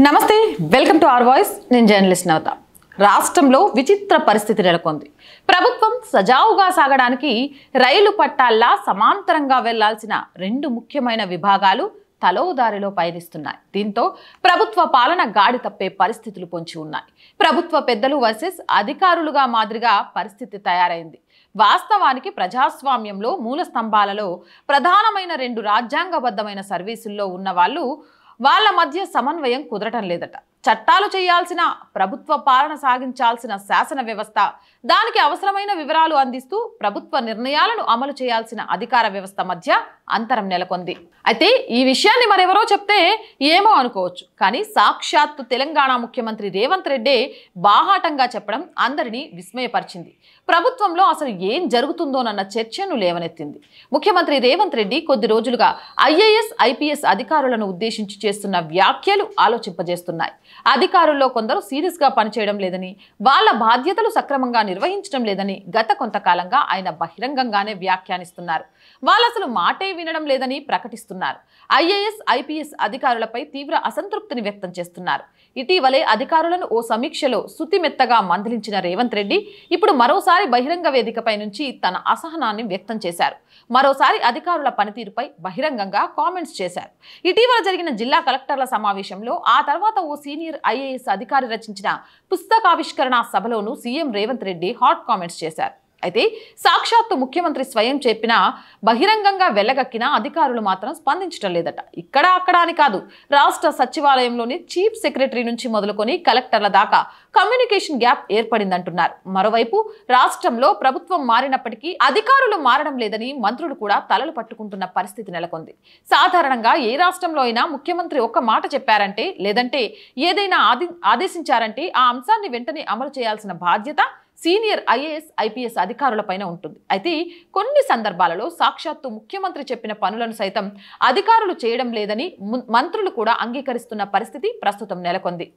నమస్తే welcome to our voice నేను journalist నవత రాష్ట్రంలో విచిత్ర పరిస్థితి నెలకొంది ప్రభుత్వం సజావుగా సాగడానికి రైలు పట్టాల్లా సమాంతరంగా వెళ్లాల్సిన రెండు ముఖ్యమైన విభాగాలు తలోదారిలో పయనిస్తున్నాయి దీంతో ప్రభుత్వ పాలన గాడి తప్పే పరిస్థితులు పొంచి ఉన్నాయి ప్రభుత్వ పెద్దలు వర్సెస్ అధికారులుగా మాదిరిగా పరిస్థితి తయారైంది వాస్తవానికి ప్రజాస్వామ్యంలో మూల స్తంభాలలో ప్రధానమైన రెండు రాజ్యాంగబద్ధమైన సర్వీసుల్లో ఉన్న వాళ్ళ మధ్య సమన్వయం కుదరటం లేదట చట్టాలు చేయాల్సిన ప్రభుత్వ పాలన సాగించాల్సిన శాసన వ్యవస్థ దానికి అవసరమైన వివరాలు అందిస్తూ ప్రభుత్వ నిర్ణయాలను అమలు చేయాల్సిన అధికార వ్యవస్థ మధ్య అంతరం నెలకొంది అయితే ఈ విషయాన్ని మరెవరో చెప్తే ఏమో అనుకోవచ్చు కానీ సాక్షాత్తు తెలంగాణ ముఖ్యమంత్రి రేవంత్ రెడ్డి బాహాటంగా చెప్పడం అందరినీ విస్మయపరిచింది ప్రభుత్వంలో అసలు ఏం జరుగుతుందోనన్న చర్చను లేవనెత్తింది ముఖ్యమంత్రి రేవంత్ రెడ్డి కొద్ది రోజులుగా ఐఏఎస్ ఐపీఎస్ అధికారులను ఉద్దేశించి చేస్తున్న వ్యాఖ్యలు ఆలోచింపజేస్తున్నాయి అధికారుల్లో కొందరు సీరియస్ గా పనిచేయడం లేదని వాళ్ళ బాధ్యతలు సక్రమంగా నిర్వహించడం లేదని గత కొంతకాలంగా ఆయన బహిరంగంగానే వ్యాఖ్యానిస్తున్నారు వాళ్ళు అసలు మాటే వినడం లేదని ప్రకటిస్తున్నారు ఐఏఎస్ ఐపీఎస్ అధికారులపై తీవ్ర అసంతృప్తిని వ్యక్తం చేస్తున్నారు ఇటీవలే అధికారులను ఓ సమీక్షలో సుతిమెత్తగా మందలించిన రేవంత్ రెడ్డి ఇప్పుడు మరోసారి బహిరంగ వేదికపై నుంచి తన అసహనాన్ని వ్యక్తం చేశారు మరోసారి అధికారుల పనితీరుపై బహిరంగంగా కామెంట్స్ చేశారు ఇటీవల జరిగిన జిల్లా కలెక్టర్ల సమావేశంలో ఆ తర్వాత ఓ సీనియర్ ఐఏఎస్ అధికారి రచించిన పుస్తకావిష్కరణ సభలోనూ CM Revanth Reddy hot comments చేశారు అయితే సాక్షాత్తు ముఖ్యమంత్రి స్వయం చెప్పినా బహిరంగంగా వెళ్లగక్కిన అధికారులు మాత్రం స్పందించడం లేదట ఇక్కడ అక్కడ అని కాదు రాష్ట్ర సచివాలయంలోని చీఫ్ సెక్రటరీ నుంచి మొదలుకొని కలెక్టర్ల దాకా కమ్యూనికేషన్ గ్యాప్ ఏర్పడిందంటున్నారు మరోవైపు రాష్ట్రంలో ప్రభుత్వం మారినప్పటికీ అధికారులు మారడం లేదని మంత్రులు కూడా తలలు పట్టుకుంటున్న పరిస్థితి నెలకొంది సాధారణంగా ఏ రాష్ట్రంలో అయినా ముఖ్యమంత్రి ఒక్క మాట చెప్పారంటే లేదంటే ఏదైనా ఆదేశించారంటే ఆ అంశాన్ని వెంటనే అమలు చేయాల్సిన బాధ్యత సీనియర్ ఐఏఎస్ ఐపీఎస్ అధికారులపైన ఉంటుంది అయితే కొన్ని సందర్భాలలో సాక్షాత్తు ముఖ్యమంత్రి చెప్పిన పనులను సైతం అధికారులు చేయడం లేదని మంత్రులు కూడా అంగీకరిస్తున్న పరిస్థితి ప్రస్తుతం నెలకొంది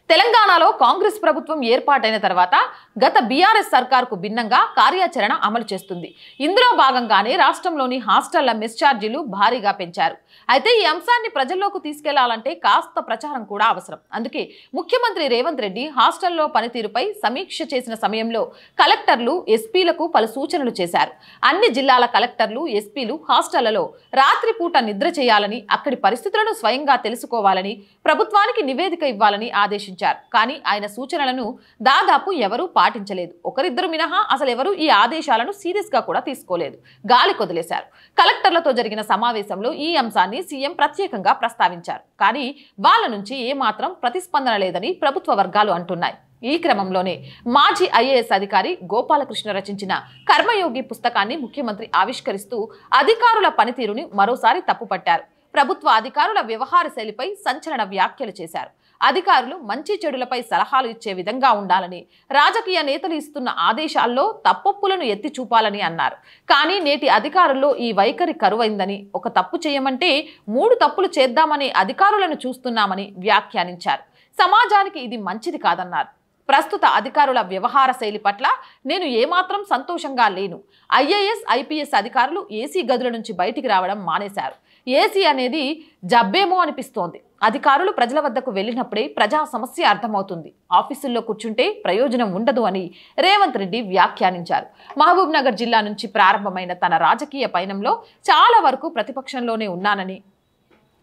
తెలంగాణలో కాంగ్రెస్ ప్రభుత్వం ఏర్పాటైన తర్వాత గత బీఆర్ఎస్ సర్కార్కు భిన్నంగా కార్యాచరణ అమలు చేస్తుంది ఇందులో భాగంగానే రాష్ట్రంలోని హాస్టళ్ల మెస్ ఛార్జీలు భారీగా పెంచారు అయితే ఈ అంశాన్ని ప్రజల్లోకి తీసుకెళ్లాలంటే కాస్త ప్రచారం కూడా అవసరం అందుకే ముఖ్యమంత్రి రేవంత్ రెడ్డి హాస్టల్లో పనితీరుపై సమీక్ష చేసిన సమయంలో కలెక్టర్లు ఎస్పీలకు పలు సూచనలు చేశారు అన్ని జిల్లాల కలెక్టర్లు ఎస్పీలు హాస్టళ్లలో రాత్రిపూట నిద్ర చేయాలని అక్కడి పరిస్థితులను స్వయంగా తెలుసుకోవాలని ప్రభుత్వానికి నివేదిక ఇవ్వాలని ఆదేశించారు కానీ ఆయన సూచనలను దాదాపు ఎవరూ పాటించలేదు ఒకరిద్దరు మినహా అసలు ఎవరూ ఈ ఆదేశాలను సీరియస్ గా కూడా తీసుకోలేదు గాలి కొదిలేశారు కలెక్టర్లతో జరిగిన సమావేశంలో ఈ అంశాన్ని సీఎం ప్రత్యేకంగా ప్రస్తావించారు కానీ వాళ్ళ నుంచి ఏమాత్రం ప్రతిస్పందన లేదని ప్రభుత్వ వర్గాలు అంటున్నాయి ఈ క్రమంలోనే మాజీ ఐఏఎస్ అధికారి గోపాలకృష్ణ రచించిన కర్మయోగి పుస్తకాన్ని ముఖ్యమంత్రి ఆవిష్కరిస్తూ అధికారుల పనితీరుని మరోసారి తప్పుపట్టారు ప్రభుత్వ అధికారుల వ్యవహార శైలిపై సంచలన వ్యాఖ్యలు చేశారు అధికారులు మంచి చెడులపై సలహాలు ఇచ్చే విధంగా ఉండాలని రాజకీయ నేతలు ఇస్తున్న ఆదేశాల్లో తప్పొప్పులను ఎత్తి చూపాలని అన్నారు కానీ నేటి అధికారుల్లో ఈ వైఖరి కరువైందని ఒక తప్పు చేయమంటే 3 తప్పులు చేద్దామని అధికారులను చూస్తున్నామని వ్యాఖ్యానించారు సమాజానికి ఇది మంచిది కాదన్నారు ప్రస్తుత అధికారుల వ్యవహార శైలి పట్ల నేను ఏమాత్రం సంతోషంగా లేను ఐఏఎస్ ఐపీఎస్ అధికారులు ఏసీ గదుల నుంచి బయటికి రావడం మానేశారు ఏసీ అనేది జబ్బేమో అనిపిస్తోంది అధికారులు ప్రజల వద్దకు వెళ్ళినప్పుడే ప్రజా సమస్య అర్థమవుతుంది ఆఫీసుల్లో కూర్చుంటే ప్రయోజనం ఉండదు అని రేవంత్ రెడ్డి వ్యాఖ్యానించారు మహబూబ్ నగర్ జిల్లా నుంచి ప్రారంభమైన తన రాజకీయ పయనంలో చాలా వరకు ప్రతిపక్షంలోనే ఉన్నానని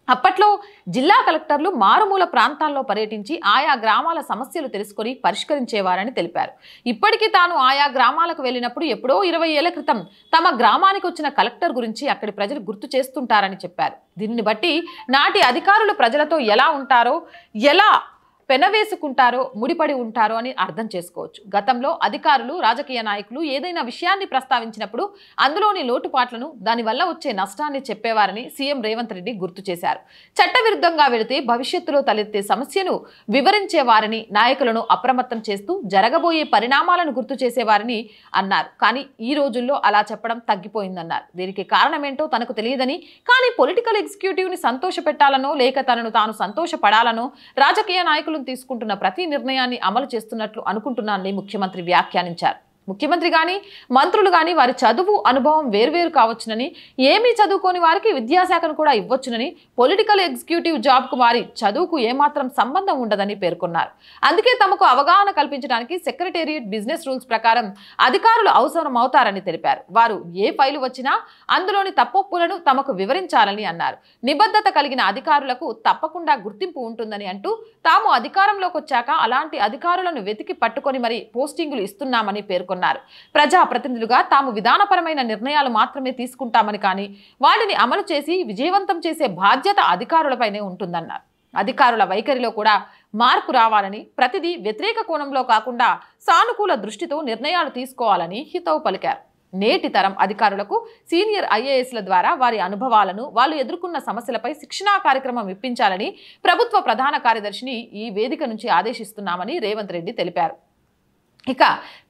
అప్పట్లో జిల్లా కలెక్టర్లు మారుమూల ప్రాంతాల్లో పర్యటించి ఆయా గ్రామాల సమస్యలు తెలుసుకొని పరిష్కరించేవారని తెలిపారు ఇప్పటికీ తాను ఆయా గ్రామాలకు వెళ్ళినప్పుడు ఎప్పుడో 20 ఏళ్ల క్రితం తమ గ్రామానికి వచ్చిన కలెక్టర్ గురించి అక్కడి ప్రజలు గుర్తు చేస్తుంటారని చెప్పారు దీనిని బట్టి నాటి అధికారులు ప్రజలతో ఎలా ఉంటారో ఎలా పెనవేసుకుంటారో ముడిపడి ఉంటారో అని అర్థం చేసుకోవచ్చు గతంలో అధికారులు రాజకీయ నాయకులు ఏదైనా విషయాన్ని ప్రస్తావించినప్పుడు అందులోని లోటుపాట్లను దానివల్ల వచ్చే నష్టాన్ని చెప్పేవారని సీఎం రేవంత్ రెడ్డి గుర్తు చేశారు చట్టవిరుద్ధంగా వెళితే భవిష్యత్తులో తలెత్తే సమస్యను వివరించేవారని నాయకులను అప్రమత్తం చేస్తూ జరగబోయే పరిణామాలను గుర్తు చేసేవారని అన్నారు కానీ ఈ రోజుల్లో అలా చెప్పడం తగ్గిపోయిందన్నారు దీనికి కారణమేంటో తనకు తెలియదని కానీ పొలిటికల్ ఎగ్జిక్యూటివ్ ని సంతోషపెట్టాలనో లేక తనను తాను సంతోషపడాలనో రాజకీయ నాయకులు తీసుకుంటున్న ప్రతి నిర్ణయాన్ని అమలు చేస్తున్నట్లు అనుకుంటున్నానని ముఖ్యమంత్రి వ్యాఖ్యానించారు ముఖ్యమంత్రి కానీ మంత్రులు కానీ వారి చదువు అనుభవం వేర్వేరు కావచ్చునని, ఏమీ చదువుకోని వారికి విద్యాశాఖను కూడా ఇవ్వొచ్చునని, పొలిటికల్ ఎగ్జిక్యూటివ్ జాబ్కు వారి చదువుకు ఏమాత్రం సంబంధం ఉండదని పేర్కొన్నారు. అందుకే తమకు అవగాహన కల్పించడానికి సెక్రటేరియట్ బిజినెస్ రూల్స్ ప్రకారం అధికారులు అవసరం అవుతారని తెలిపారు. వారు ఏ ఫైలు వచ్చినా అందులోని తప్పొప్పులను తమకు వివరించాలని అన్నారు. నిబద్ధత కలిగిన అధికారులకు తప్పకుండా గుర్తింపు ఉంటుందని అంటూ, తాము అధికారంలోకి వచ్చాక అలాంటి అధికారులను వెతికి పట్టుకొని మరీ పోస్టింగులు ఇస్తున్నామని పేర్కొన్నారు. ప్రజాప్రతినిధులుగా తాము విధానపరమైన నిర్ణయాలు మాత్రమే తీసుకుంటామని, కానీ వాటిని అమలు చేసి విజయవంతం చేసే బాధ్యత అధికారులపైనే ఉంటుందన్నారు. అధికారుల వైఖరిలో కూడా మార్పు రావాలని, ప్రతిదీ వ్యతిరేక కోణంలో కాకుండా సానుకూల దృష్టితో నిర్ణయాలు తీసుకోవాలని హితవు పలికారు. నేటి తరం అధికారులకు సీనియర్ ఐఏఎస్ల ద్వారా వారి అనుభవాలను, వాళ్ళు ఎదుర్కొన్న సమస్యలపై శిక్షణా కార్యక్రమం ఇప్పించాలని ప్రభుత్వ ప్రధాన కార్యదర్శిని ఈ వేదిక నుంచి ఆదేశిస్తున్నామని రేవంత్ రెడ్డి తెలిపారు. ఇక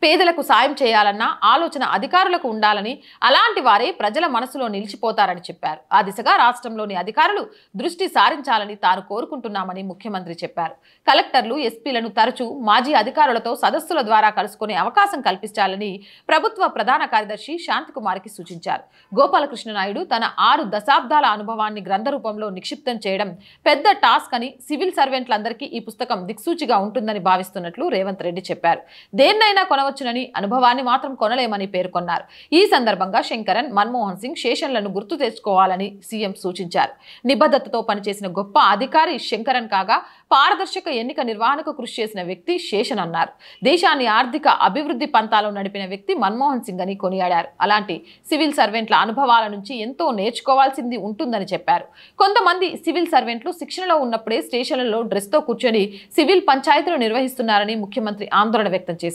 పేదలకు సాయం చేయాలన్న ఆలోచన అధికారులకు ఉండాలని, అలాంటి వారే ప్రజల మనసులో నిలిచిపోతారని చెప్పారు. ఆ దిశగా రాష్ట్రంలోని అధికారులు దృష్టి సారించాలని తాను కోరుకుంటున్నామని ముఖ్యమంత్రి చెప్పారు. కలెక్టర్లు, ఎస్పీలను తరచూ మాజీ అధికారులతో సదస్సుల ద్వారా కలుసుకునే అవకాశం కల్పించాలని ప్రభుత్వ ప్రధాన కార్యదర్శి శాంతికుమార్కి సూచించారు. గోపాలకృష్ణ నాయుడు తన 6 దశాబ్దాల అనుభవాన్ని గ్రంథ రూపంలో నిక్షిప్తం చేయడం పెద్ద టాస్క్ అని, సివిల్ సర్వెంట్లందరికీ ఈ పుస్తకం దిక్సూచిగా ఉంటుందని భావిస్తున్నట్లు రేవంత్ రెడ్డి చెప్పారు. దేన్నైనా కొనవచ్చునని, అనుభవాన్ని మాత్రం కొనలేమని పేర్కొన్నారు. ఈ సందర్భంగా శంకరన్, మన్మోహన్ సింగ్ శేషన్లను గుర్తు తెచ్చుకోవాలని సీఎం సూచించారు. నిబద్ధతతో పనిచేసిన గొప్ప అధికారి శంకరన్ కాగా, పారదర్శక ఎన్నిక నిర్వహణకు కృషి చేసిన వ్యక్తి శేషన్ అన్నారు. దేశాన్ని ఆర్థిక అభివృద్ధి పంతాలో నడిపిన వ్యక్తి మన్మోహన్ సింగ్ అని కొనియాడారు. అలాంటి సివిల్ సర్వెంట్ల అనుభవాల నుంచి ఎంతో నేర్చుకోవాల్సింది ఉంటుందని చెప్పారు. కొంతమంది సివిల్ సర్వెంట్లు శిక్షణలో ఉన్నప్పుడే స్టేషన్లలో డ్రెస్తో కూర్చొని సివిల్ పంచాయతీలు నిర్వహిస్తున్నారని ముఖ్యమంత్రి ఆందోళన వ్యక్తం చేశారు.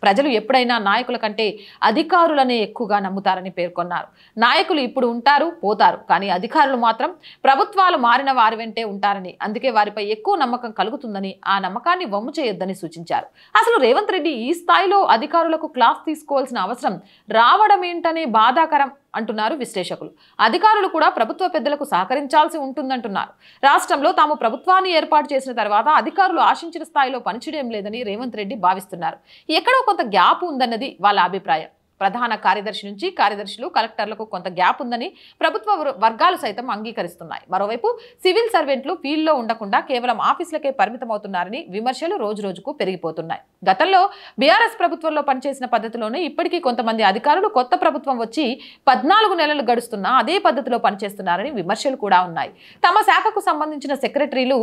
ప్రజలు ఎప్పుడైనా నాయకుల కంటే అధికారులనే ఎక్కువగా నమ్ముతారని పేర్కొన్నారు. నాయకులు ఇప్పుడు ఉంటారు, పోతారు, కానీ అధికారులు మాత్రం ప్రభుత్వాలు మారిన వారి వెంటే ఉంటారని, అందుకే వారిపై ఎక్కువ నమ్మకం కలుగుతుందని, ఆ నమ్మకాన్ని వమ్ము చేయొద్దని సూచించారు. అసలు రేవంత్ రెడ్డి ఈ స్థాయిలో అధికారులకు క్లాస్ తీసుకోవాల్సిన అవసరం రావడం ఏంటనే బాధాకరం అంటున్నారు విశ్లేషకులు. అధికారులు కూడా ప్రభుత్వ పెద్దలకు సహకరించాల్సి ఉంటుందంటున్నారు. రాష్ట్రంలో తాము ప్రభుత్వాన్ని ఏర్పాటు చేసిన తర్వాత అధికారులు ఆశించిన స్థాయిలో పనిచేయడం లేదని రేవంత్ రెడ్డి భావిస్తున్నారు. ఎక్కడో కొంత గ్యాప్ ఉందన్నది వాళ్ళ అభిప్రాయం. ప్రధాన కార్యదర్శి నుంచి కార్యదర్శులు, కలెక్టర్లకు కొంత గ్యాప్ ఉందని ప్రభుత్వ వర్గాలు సైతం అంగీకరిస్తున్నాయి. మరోవైపు సివిల్ సర్వెంట్లు ఫీల్డ్లో ఉండకుండా కేవలం ఆఫీసులకే పరిమితమవుతున్నారని విమర్శలు రోజురోజుకు పెరిగిపోతున్నాయి. గతంలో బీఆర్ఎస్ ప్రభుత్వంలో పనిచేసిన పద్ధతిలోనే ఇప్పటికీ కొంతమంది అధికారులు కొత్త ప్రభుత్వం వచ్చి 14 నెలలు గడుస్తున్నా అదే పద్ధతిలో పనిచేస్తున్నారని విమర్శలు కూడా ఉన్నాయి. తమ శాఖకు సంబంధించిన సెక్రటరీలు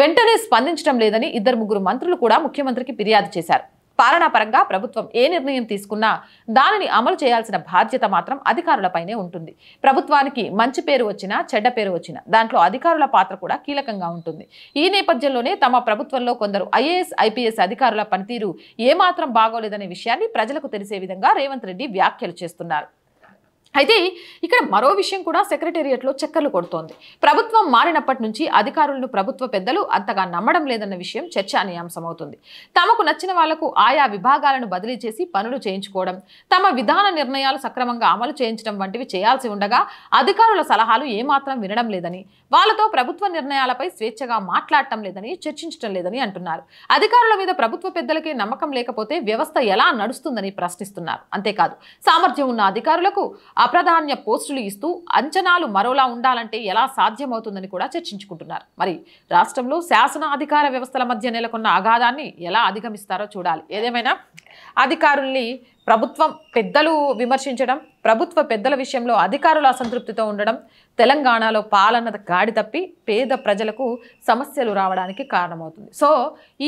వెంటనే స్పందించడం లేదని 2-3 మంత్రులు కూడా ముఖ్యమంత్రికి ఫిర్యాదు చేశారు. పాలనాపరంగా ప్రభుత్వం ఏ నిర్ణయం తీసుకున్నా దానిని అమలు చేయాల్సిన బాధ్యత మాత్రం అధికారులపైనే ఉంటుంది. ప్రభుత్వానికి మంచి పేరు వచ్చినా, చెడ్డ పేరు వచ్చినా దాంట్లో అధికారుల పాత్ర కూడా కీలకంగా ఉంటుంది. ఈ నేపథ్యంలోనే తమ ప్రభుత్వంలో కొందరు ఐఏఎస్, ఐపీఎస్ అధికారుల పనితీరు ఏమాత్రం బాగోలేదనే విషయాన్ని ప్రజలకు తెలిసే విధంగా రేవంత్ రెడ్డి వ్యాఖ్యలు చేస్తున్నారు. అయితే ఇక్కడ మరో విషయం కూడా సెక్రటేరియట్లో చక్కర్లు కొడుతోంది. ప్రభుత్వం మారినప్పటి నుంచి అధికారులను ప్రభుత్వ పెద్దలు అంతగా నమ్మడం లేదన్న విషయం చర్చానీయాంశమవుతుంది. తమకు నచ్చిన వాళ్లకు ఆయా విభాగాలను బదిలీ చేసి పనులు చేయించుకోవడం, తమ విధాన నిర్ణయాలు సక్రమంగా అమలు చేయించడం వంటివి చేయాల్సి ఉండగా అధికారుల సలహాలు ఏమాత్రం వినడం లేదని, వాళ్లతో ప్రభుత్వ నిర్ణయాలపై స్వేచ్ఛగా మాట్లాడటం లేదని, చర్చించడం లేదని అంటున్నారు. అధికారుల మీద ప్రభుత్వ పెద్దలకే నమ్మకం లేకపోతే వ్యవస్థ ఎలా నడుస్తుందని ప్రశ్నిస్తున్నారు. అంతేకాదు, సామర్థ్యం ఉన్న అధికారులకు అప్రాధాన్య పోస్టులు ఇస్తూ అంచనాలు మరోలా ఉండాలంటే ఎలా సాధ్యమవుతుందని కూడా చర్చించుకుంటున్నారు. మరి రాష్ట్రంలో శాసన అధికార వ్యవస్థల మధ్య నెలకొన్న అగాధాన్ని ఎలా అధిగమిస్తారో చూడాలి. ఏదేమైనా అధికారుల్ని ప్రభుత్వం పెద్దలు విమర్శించడం, ప్రభుత్వ పెద్దల విషయంలో అధికారుల అసంతృప్తితో ఉండడం తెలంగాణలో పాలన గాడి తప్పి పేద ప్రజలకు సమస్యలు రావడానికి కారణమవుతుంది. సో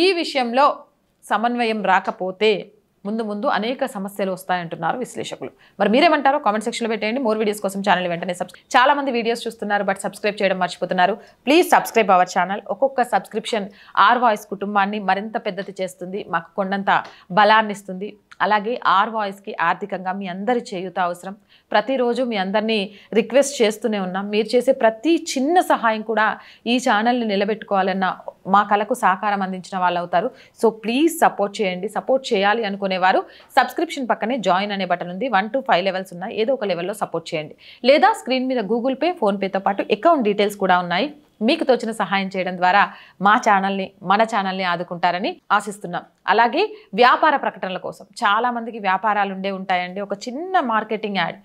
ఈ విషయంలో సమన్వయం రాకపోతే ముందు అనేక సమస్యలు వస్తాయంటున్నారు విశ్లేషకులు. మరి మీరేమంటారో కామెంట్ సెక్షన్లో పెట్టండి. మోర్ వీడియోస్ కోసం ఛానల్ వెంటనే చాలా మంది వీడియోస్ చూస్తున్నారు బట్ సబ్స్క్రైబ్ చేయడం మర్చిపోతున్నారు. Please subscribe our channel. ఒక్కొక్క సబ్స్క్రిప్షన్ ఆర్ వాయిస్ కుటుంబాన్ని మరింత పెద్దది చేస్తుంది, మాకు కొండంత బలాన్ని ఇస్తుంది. అలాగే ఆర్ వాయిస్కి ఆర్థికంగా మీ అందరి చేయూత అవసరం. ప్రతిరోజు మీ అందరినీ రిక్వెస్ట్ చేస్తూనే ఉన్నాం. మీరు చేసే ప్రతి చిన్న సహాయం కూడా ఈ ఛానల్ని నిలబెట్టుకోవాలన్న మా కళకు సహకారం అందించిన వాళ్ళు అవుతారు. సో ప్లీజ్ సపోర్ట్ చేయండి. సపోర్ట్ చేయాలి అనుకునేవారు సబ్స్క్రిప్షన్ పక్కనే జాయిన్ అనే బటన్ ఉంది. 1 to 5 లెవెల్స్ ఉన్నాయి. ఏదో ఒక లెవెల్లో సపోర్ట్ చేయండి. లేదా స్క్రీన్ మీద గూగుల్ పే, ఫోన్పేతో పాటు అకౌంట్ డీటెయిల్స్ కూడా ఉన్నాయి. మీకు తోచిన సహాయం చేయడం ద్వారా మన ఛానల్ని ఆదుకుంటారని ఆశిస్తున్నాం. అలాగే వ్యాపార ప్రకటనల కోసం చాలామందికి వ్యాపారాలు ఉంటాయండి. ఒక చిన్న మార్కెటింగ్ యాడ్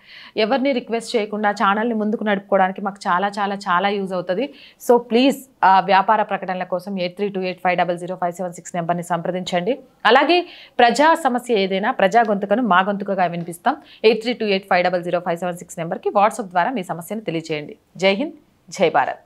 ఎవరిని రిక్వెస్ట్ చేయకుండా ఛానల్ని ముందుకు నడుపుకోవడానికి మాకు చాలా చాలా చాలా యూజ్ అవుతుంది. సో ప్లీజ్ వ్యాపార ప్రకటనల కోసం 8328500576 నెంబర్ని సంప్రదించండి. అలాగే ప్రజా సమస్య ఏదైనా ప్రజా గొంతుకను మా గొంతుకగా వినిపిస్తాం. 8328500576 నెంబర్కి వాట్సాప్ ద్వారా మీ సమస్యను తెలియజేయండి. జై హింద్, జై భారత్.